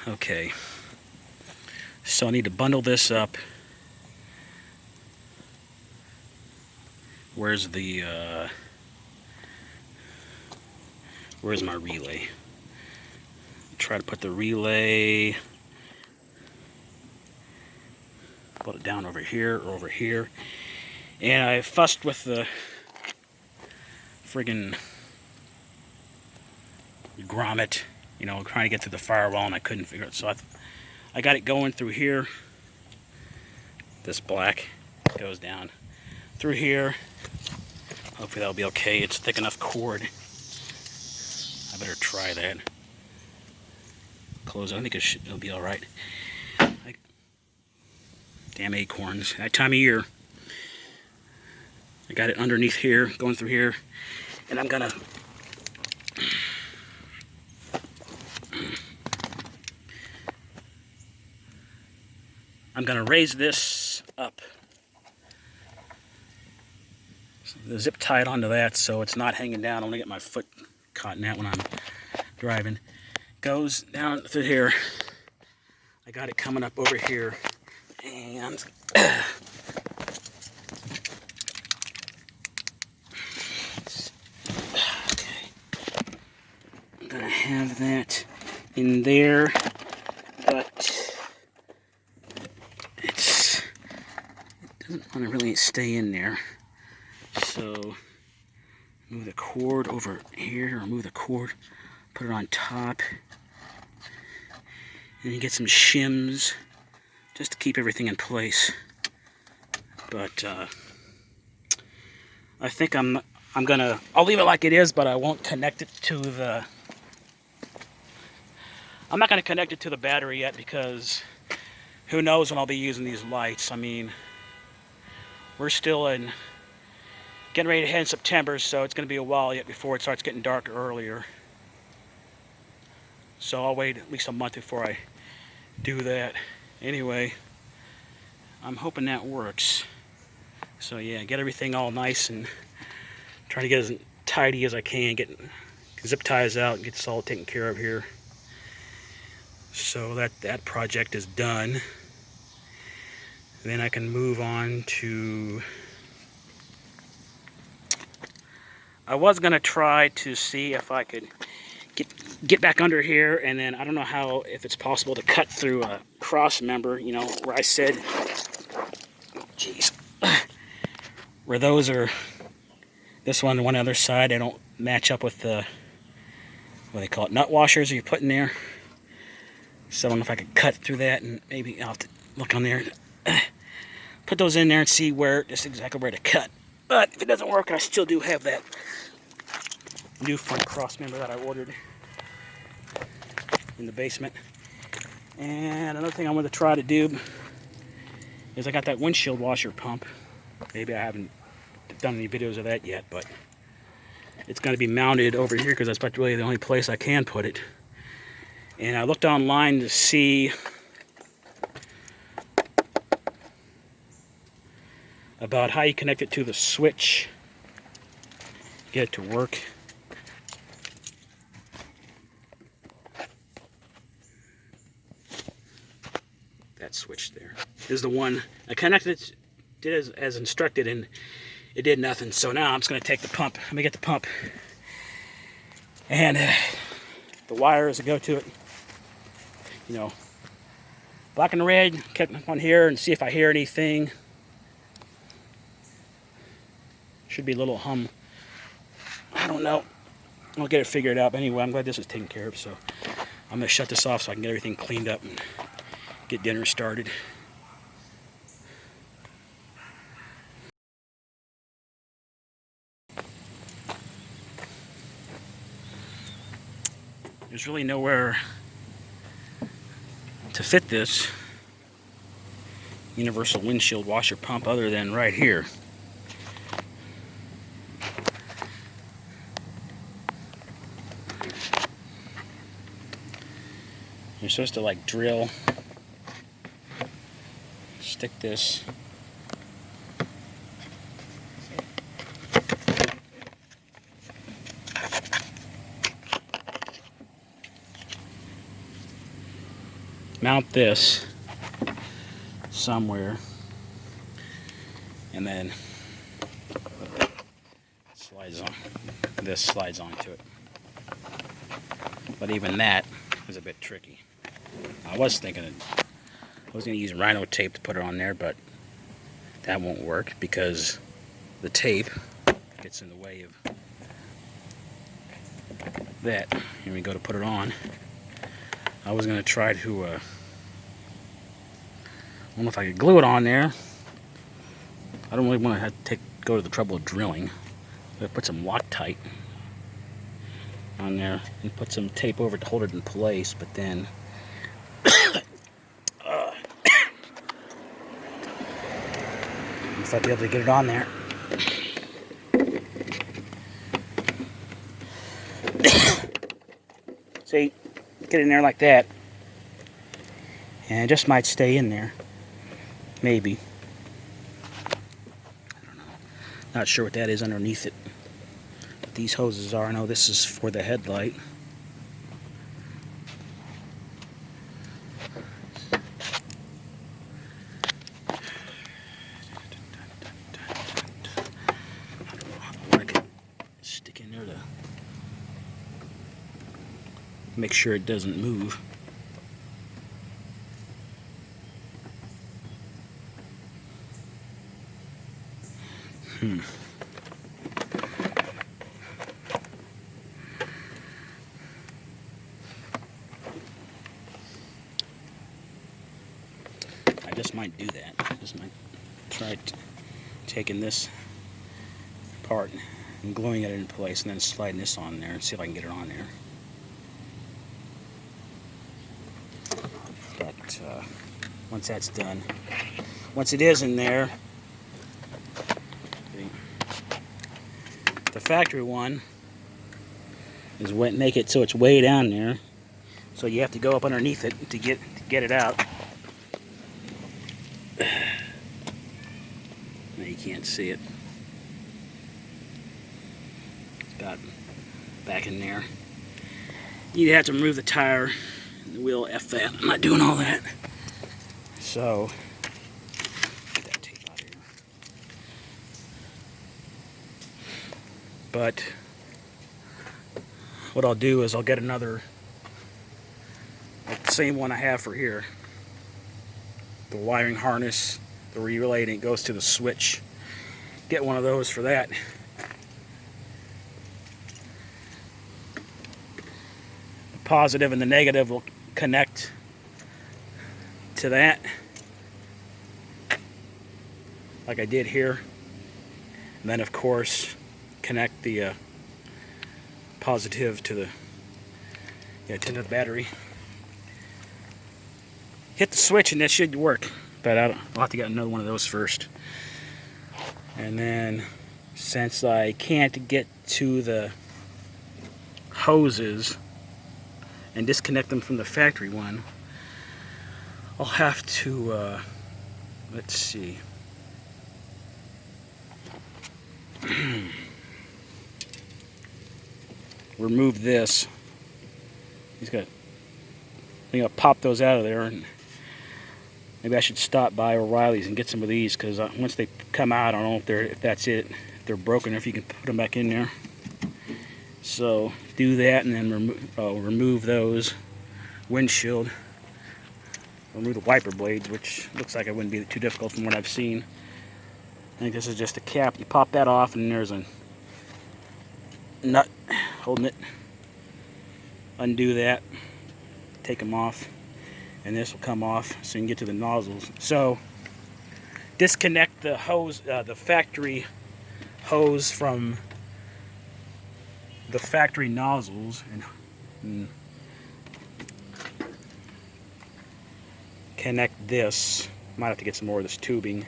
Okay, so I need to bundle this up. Where's my relay? Try to put the relay, put it down over here or over here. And I fussed with the friggin' grommet, you know, trying to get through the firewall, and I couldn't figure it. So I got it going through here. This black goes down through here. Hopefully that'll be okay. It's thick enough cord. I better try that. Close it. I think it'll be all right. Damn acorns. That time of year. I got it underneath here, going through here, and I'm gonna raise this up. So the zip tie it onto that so it's not hanging down. I'm gonna get my foot caught in that when I'm driving. Goes down through here. I got it coming up over here, and I'm gonna have that in there, but it doesn't want to really stay in there. So move the cord over here, or move the cord, put it on top, and you get some shims just to keep everything in place. But I think I'll leave it like it is, but I won't connect it to the. I'm not going to connect it to the battery yet, because who knows when I'll be using these lights. I mean, we're still getting ready to head in September, so it's going to be a while yet before it starts getting dark earlier. So I'll wait at least a month before I do that. Anyway, I'm hoping that works. So yeah, get everything all nice and try to get as tidy as I can, get zip ties out and get this all taken care of here. So that project is done. Then I can move on to, I was gonna try to see if I could get back under here, and then I don't know if it's possible to cut through a cross member, you know, where I said, jeez, where those are, this one and one other side, they don't match up with the, what they call it, nut washers you put in there. So I don't know if I could cut through that, and maybe I'll have to look on there and put those in there and see just exactly where to cut. But if it doesn't work, I still do have that new front cross member that I ordered in the basement. And another thing I want to try to do is I got that windshield washer pump. Maybe I haven't done any videos of that yet, but it's going to be mounted over here because that's really the only place I can put it. And I looked online to see about how you connect it to the switch, get it to work. That switch there is the one I connected it, did as instructed, and it did nothing. So now I'm just going to take the pump. Let me get the pump and the wires that go to it. You know, black and red. Kept on here and see if I hear anything. Should be a little hum. I don't know. I'll get it figured out. But anyway, I'm glad this is taken care of. So I'm going to shut this off so I can get everything cleaned up and get dinner started. There's really nowhere to fit this universal windshield washer pump other than right here. You're supposed to like drill, stick this mount this somewhere, and then slides on. This slides onto it. But even that is a bit tricky. I was thinking I was going to use rhino tape to put it on there, but that won't work because the tape gets in the way of that. Here we go to put it on. I was going to try to, I don't know if I could glue it on there. I don't really want to have to go to the trouble of drilling. But put some Loctite on there and put some tape over it to hold it in place, but then if I'd be able to get it on there. See, get in there like that, and it just might stay in there. Maybe. I don't know. Not sure what that is underneath it. But these hoses are. I know this is for the headlight. Make sure it doesn't move. I just might do that. I just might try taking this part and gluing it in place and then sliding this on there and see if I can get it on there. But once that's done, once it is in there, the factory one is make it so it's way down there, so you have to go up underneath it to get it out. Now you can't see it. It's got back in there. You'd have to remove the tire. The wheel, F that. I'm not doing all that. So, get that tape out of here. But what I'll do is I'll get another, like the same one I have for here. The wiring harness, the relay, and it goes to the switch. Get one of those for that. The positive and the negative will connect to that, like I did here, and then of course connect the positive to the battery. Hit the switch and that should work, but I'll have to get another one of those first. And then since I can't get to the hoses and disconnect them from the factory one, I'll have to, let's see. Remove this. He's got, I think I'll pop those out of there, and maybe I should stop by O'Reilly's and get some of these, because once they come out, I don't know if that's it. If they're broken, or if you can put them back in there. So do that, and then remove those windshield. Remove the wiper blades, which looks like it wouldn't be too difficult from what I've seen. I think this is just a cap. You pop that off, and there's a nut holding it. Undo that, take them off, and this will come off so you can get to the nozzles. So disconnect the hose, the factory hose from the factory nozzles, and connect this. Might have to get some more of this tubing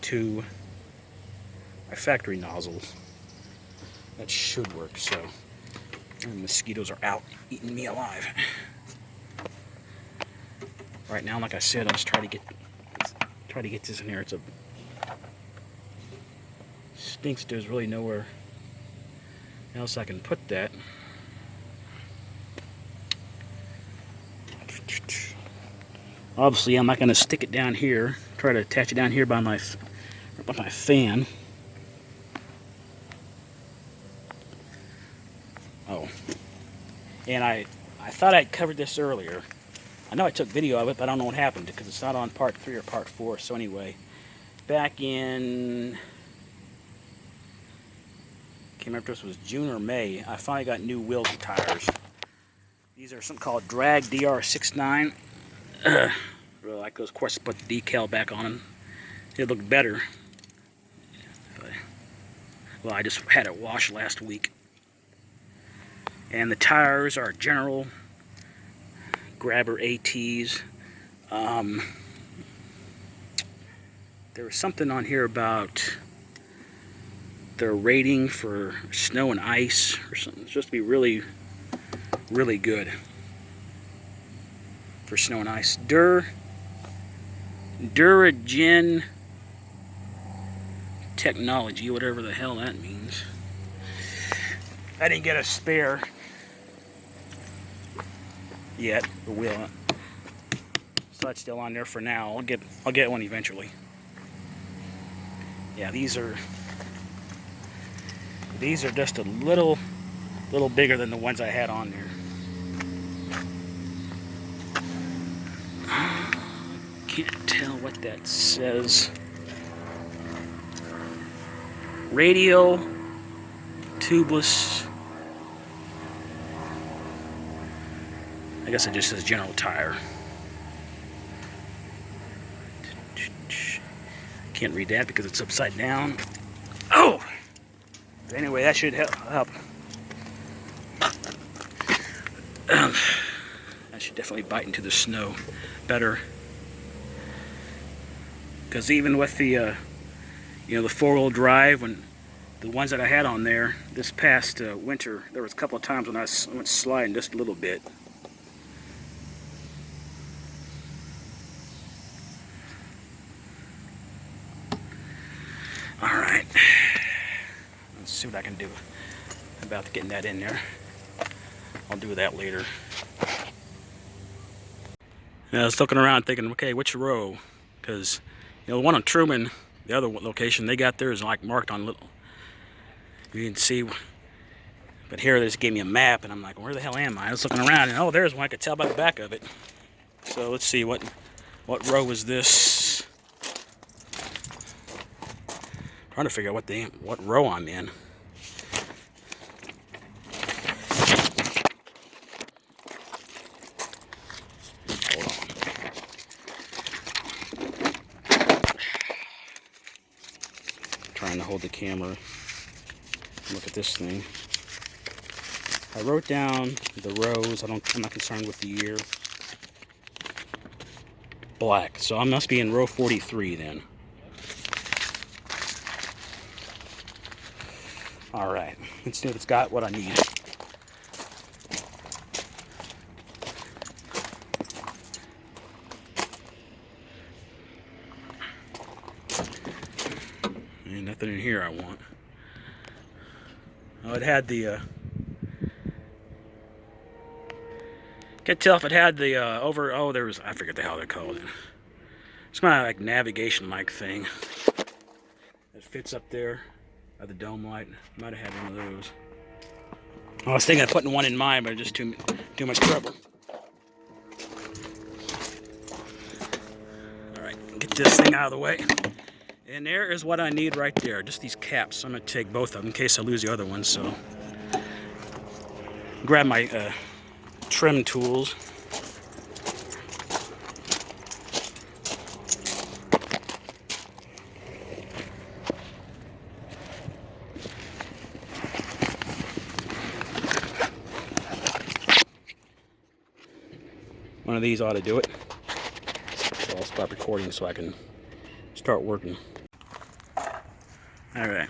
to my factory nozzles. That should work. So, and mosquitoes are out eating me alive. Right now, like I said, I'll just try to get this in here. It's a stinks. There's really nowhere else I can put that. Obviously, I'm not going to stick it down here. Try to attach it down here by my fan. Oh, and I thought I'd covered this earlier. I know I took video of it, but I don't know what happened because it's not on part 3 or part 4. So anyway, back in, can't remember if this was June or May, I finally got new wheels and tires. These are something called Drag DR69. Really like those. Of course, put the decal back on them. It looked better. Well, I just had it washed last week. And the tires are General Grabber ATs. There was something on here about their rating for snow and ice or something. It's supposed to be really, really good for snow and ice. Duragen Technology, whatever the hell that means. I didn't get a spare yet, the wheel. So that's still on there for now. I'll get one eventually. Yeah, these are just a little bigger than the ones I had on there. Can't tell what that says. Radial tubeless. I guess it just says General Tire. Can't read that because it's upside down. Oh! But anyway, that should help. I should definitely bite into the snow better. Because even with the, the four-wheel drive, when the ones that I had on there this past winter, there was a couple of times when I went sliding just a little bit. All right, let's see what I can do about getting that in there. I'll do that later. And I was looking around thinking, okay, which row? Because the one on Truman, the other location, they got theirs like marked on little. You can see, but here they just gave me a map, and I'm like, where the hell am I? I was looking around, and oh, there's one. I could tell by the back of it. So let's see what row is this. Trying to figure out what row I'm in. Hold on. Trying to hold the camera. Look at this thing. I wrote down the rows. I'm not concerned with the year. Black. So I must be in row 43 then. All right. Let's see if it's got what I need. Ain't nothing in here I want. Oh, it had the. Can't tell if it had the over. Oh, there was. I forget the hell they called it. It's kind of like navigation-like thing that fits up there by the dome light. Might have had one of those. I was thinking of putting one in mine, but it's just too much trouble. All right, get this thing out of the way. And there is what I need right there. Just these caps. I'm gonna take both of them in case I lose the other one. So, grab my trim tools. One of these ought to do it. So I'll stop recording so I can start working. All right.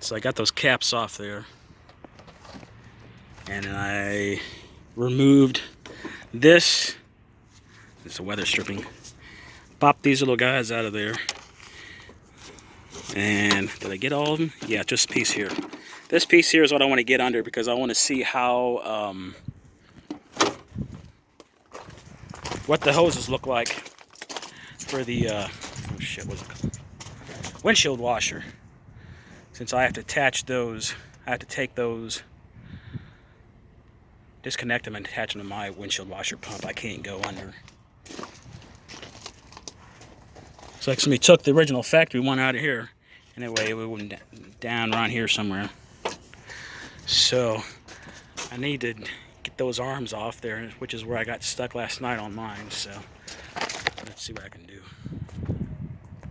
So I got those caps off there. And I removed this. It's a weather stripping. Pop these little guys out of there. And did I get all of them? Yeah, just this piece here. This piece here is what I want to get under because I want to see how what the hoses look like for the oh shit, what's it called? Windshield washer. Since I have to attach those, I have to take those, disconnect them and attach them to my windshield washer pump. I can't go under. So like somebody took the original factory one out of here, and that way it went down around here somewhere. So I need to get those arms off there, which is where I got stuck last night on mine. So let's see what I can do.